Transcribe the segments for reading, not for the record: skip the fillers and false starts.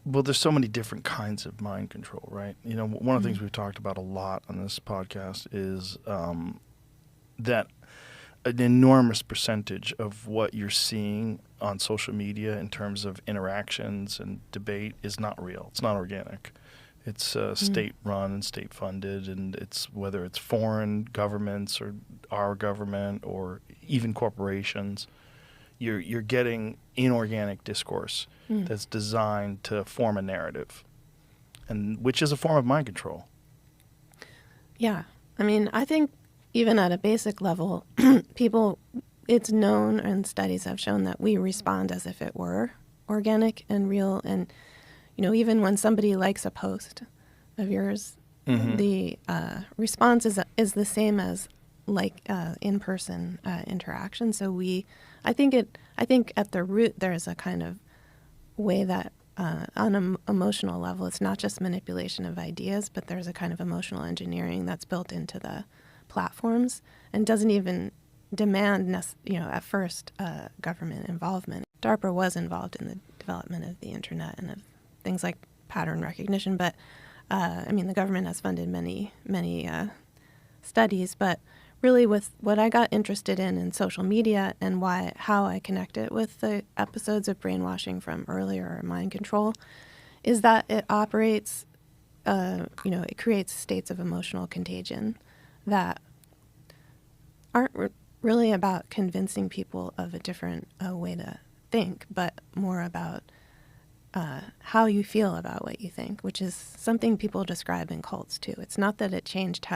Well, there's so many different kinds of mind control, right? One of the things Mm. we've talked about a lot on this podcast is that an enormous percentage of what you're seeing on social media in terms of interactions and debate is not real. It's not organic. It's Mm. state run and state funded, and it's whether it's foreign governments or our government or even corporations. You're getting inorganic discourse Mm. that's designed to form a narrative, and which is a form of mind control. Yeah. I mean, I think even at a basic level, people, it's known and studies have shown that we respond as if it were organic and real. And, even when somebody likes a post of yours, the response is the same as like in-person interaction. So I think at the root there's a kind of way that on an emotional level, it's not just manipulation of ideas, but there's a kind of emotional engineering that's built into the platforms and doesn't even demand, at first, government involvement. DARPA was involved in the development of the internet and of things like pattern recognition, but the government has funded many studies, but really with what I got interested in social media and how I connect it with the episodes of brainwashing from earlier, or mind control, is that it operates, it creates states of emotional contagion that aren't really about convincing people of a different way to think, but more about how you feel about what you think, which is something people describe in cults too. It's not that it changed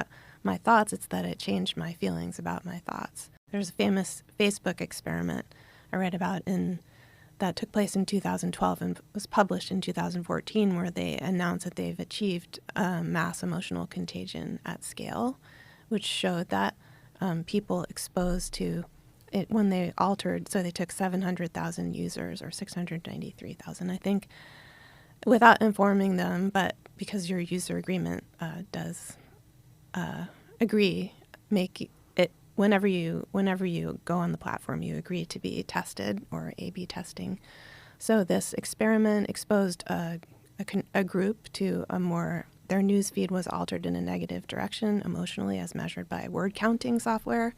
my thoughts, it's that it changed my feelings about my thoughts. There's a famous Facebook experiment I read about that took place in 2012 and was published in 2014, where they announced that they've achieved mass emotional contagion at scale, which showed that people exposed to it when they altered, so they took 700,000 users, or 693,000, I think, without informing them, but because your user agreement does make it, whenever you go on the platform, you agree to be tested, or A/B testing. So this experiment exposed a group to their news feed was altered in a negative direction emotionally, as measured by word counting software.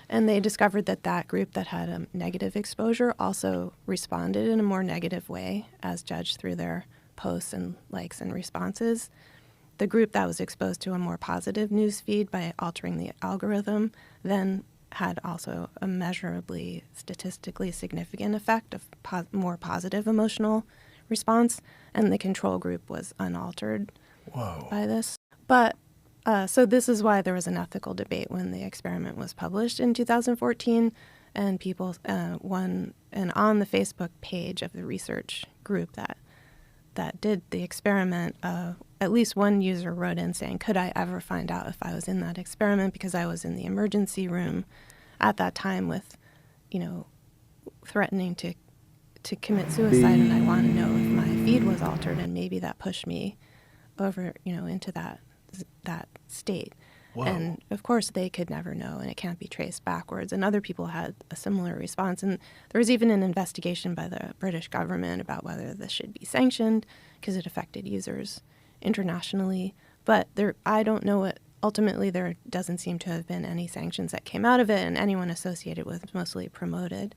And they discovered that group that had a negative exposure also responded in a more negative way, as judged through their posts and likes and responses. The group that was exposed to a more positive news feed by altering the algorithm then had also a measurably statistically significant effect of more positive emotional response, and the control group was unaltered by this. But so this is why there was an ethical debate when the experiment was published in 2014, and people and on the Facebook page of the research group that did the experiment, at least one user wrote in saying, could I ever find out if I was in that experiment, because I was in the emergency room at that time with, threatening to commit suicide, and I want to know if my feed was altered, and maybe that pushed me over, into that state. Whoa. And of course they could never know, and it can't be traced backwards. And other people had a similar response. And there was even an investigation by the British government about whether this should be sanctioned, because it affected users internationally. But I don't know what, ultimately there doesn't seem to have been any sanctions that came out of it, and anyone associated with it mostly promoted.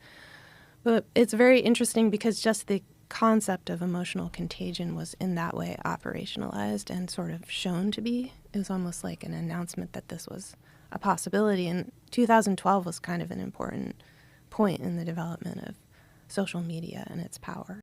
But it's very interesting because just the concept of emotional contagion was in that way operationalized and sort of shown to be. It was almost like an announcement that this was a possibility. And 2012 was kind of an important point in the development of social media and its power.